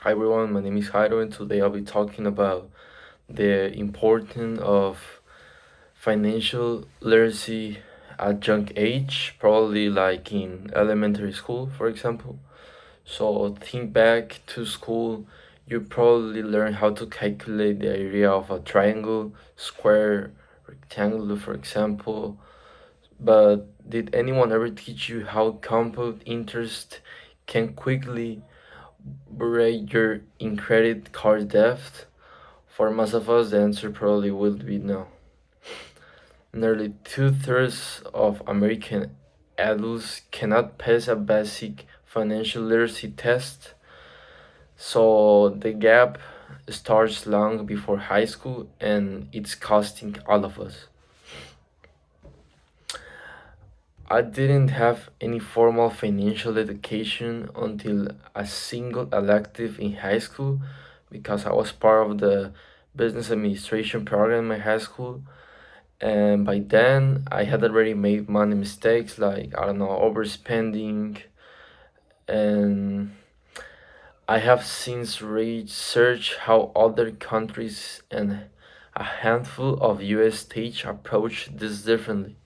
Hi everyone, my name is Jairo, and today I'll be talking about the importance of financial literacy at young age, probably like in elementary school, for example. So think back to school, you probably learn how to calculate the area of a triangle, square, rectangle, for example. But did anyone ever teach you how compound interest can quickly break your in credit card debt? For most of us, the answer probably will be no. Nearly two-thirds of American adults cannot pass a basic financial literacy test, so the gap starts long before high school and it's costing all of us. I didn't have any formal financial education until a single elective in high school because I was part of the business administration program in my high school. And by then, I had already made money mistakes like, I don't know, overspending. And I have since researched how other countries and a handful of US states approach this differently.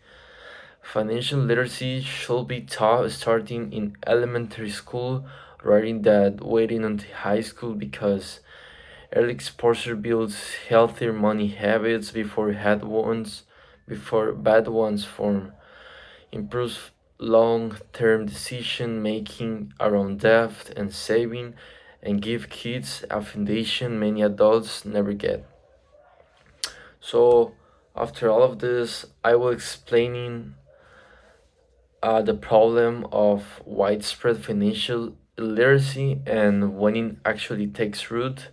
Financial literacy should be taught starting in elementary school rather than waiting until high school because early exposure builds healthier money habits before bad ones form, improves long-term decision making around debt and saving, and give kids a foundation many adults never get. So after all of this, I will explaining the problem of widespread financial illiteracy and when it actually takes root.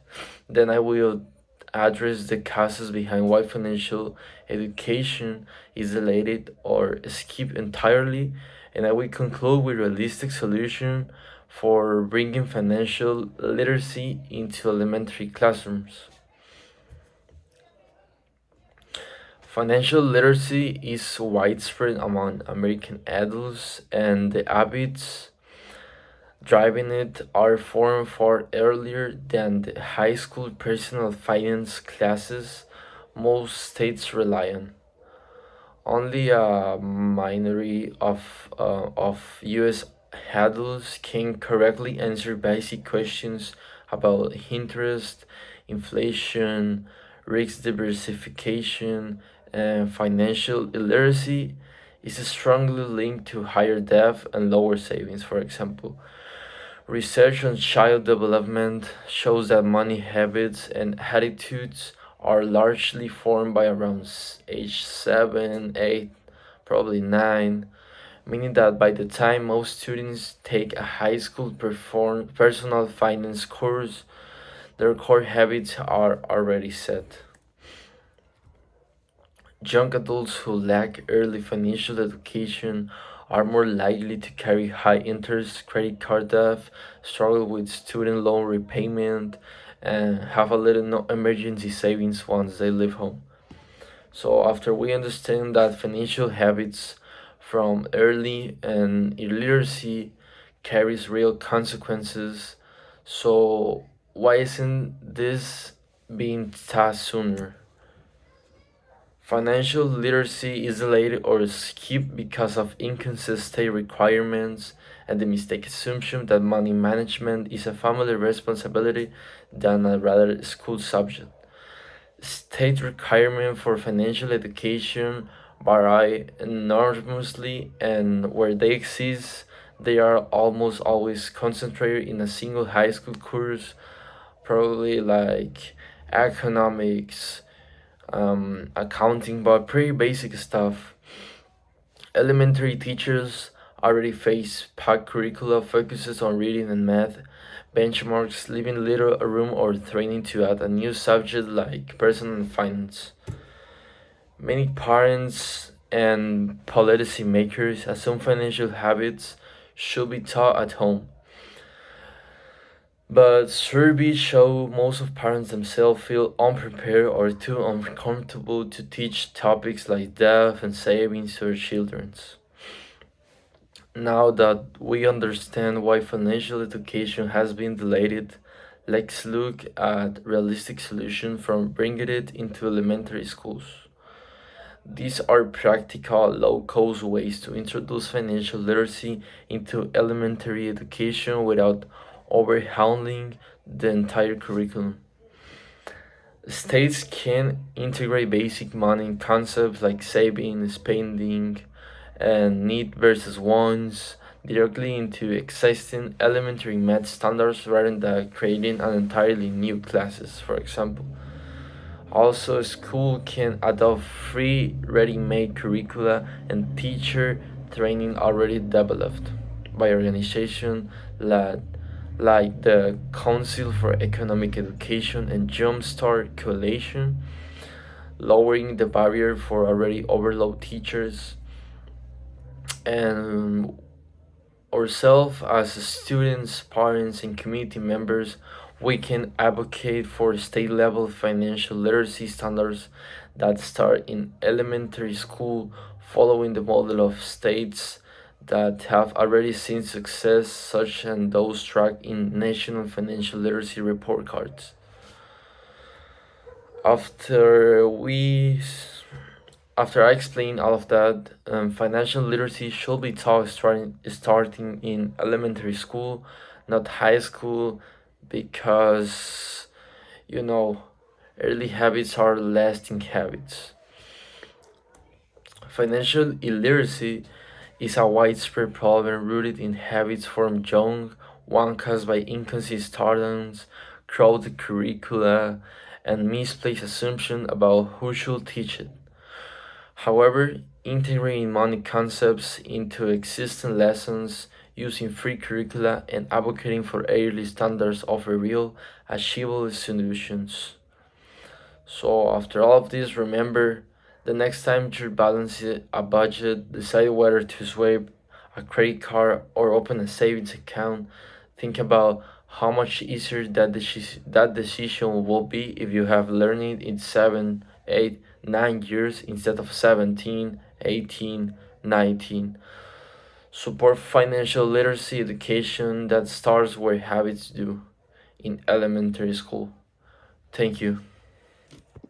Then I will address the causes behind why financial education is delayed or skipped entirely, and I will conclude with realistic solution for bringing financial literacy into elementary classrooms. Financial literacy is widespread among American adults, and the habits driving it are formed far earlier than the high school personal finance classes most states rely on. Only a minority of US adults can correctly answer basic questions about interest, inflation, risk diversification, and financial illiteracy is strongly linked to higher debt and lower savings, for example. Research on child development shows that money habits and attitudes are largely formed by around age 7, 8, probably 9, meaning that by the time most students take a high school personal finance course, their core habits are already set. Young adults who lack early financial education are more likely to carry high interest credit card debt, struggle with student loan repayment, and have a little no emergency savings once they leave home. So, after we understand that financial habits from early and illiteracy carries real consequences, so why isn't this being taught sooner? Financial literacy is delayed or skipped because of inconsistent requirements and the mistaken assumption that money management is a family responsibility than a rather school subject. State requirements for financial education vary enormously, and where they exist, they are almost always concentrated in a single high school course, probably like economics, accounting, but pretty basic stuff. Elementary teachers already face packed curricula focuses on reading and math, benchmarks, leaving little room or training to add a new subject like personal finance. Many parents and policymakers assume financial habits should be taught at home, but surveys show most of parents themselves feel unprepared or too uncomfortable to teach topics like debt and savings to their children. Now that we understand why financial education has been delayed, Let's look at realistic solutions from bringing it into elementary schools. These are practical, low cost ways to introduce financial literacy into elementary education without overhauling the entire curriculum. States can integrate basic money concepts like saving, spending, and need versus wants directly into existing elementary math standards rather than creating an entirely new classes, for example. Also, a school can adopt free ready-made curricula and teacher training already developed by organizations like, the Council for Economic Education and Jumpstart Coalition, lowering the barrier for already overloaded teachers. And ourselves as students, parents, and community members, we can advocate for state level financial literacy standards that start in elementary school, following the model of states that have already seen success, such as those tracked in national financial literacy report cards. After we After I explain all of that, financial literacy should be taught starting in elementary school, not high school, because you know early habits are lasting habits. Financial illiteracy is a widespread problem rooted in habits formed young, one caused by inconsistent startings, crowded curricula, and misplaced assumption about who should teach it. However, integrating money concepts into existing lessons, using free curricula, and advocating for early standards offer real, achievable solutions. So, after all of this, remember the next time you balance a budget, decide whether to swipe a credit card or open a savings account, think about how much easier that decision will be if you have learned it in 7, 8, 9 years instead of 17, 18, 19. Support financial literacy education that starts where habits do, in elementary school. Thank you.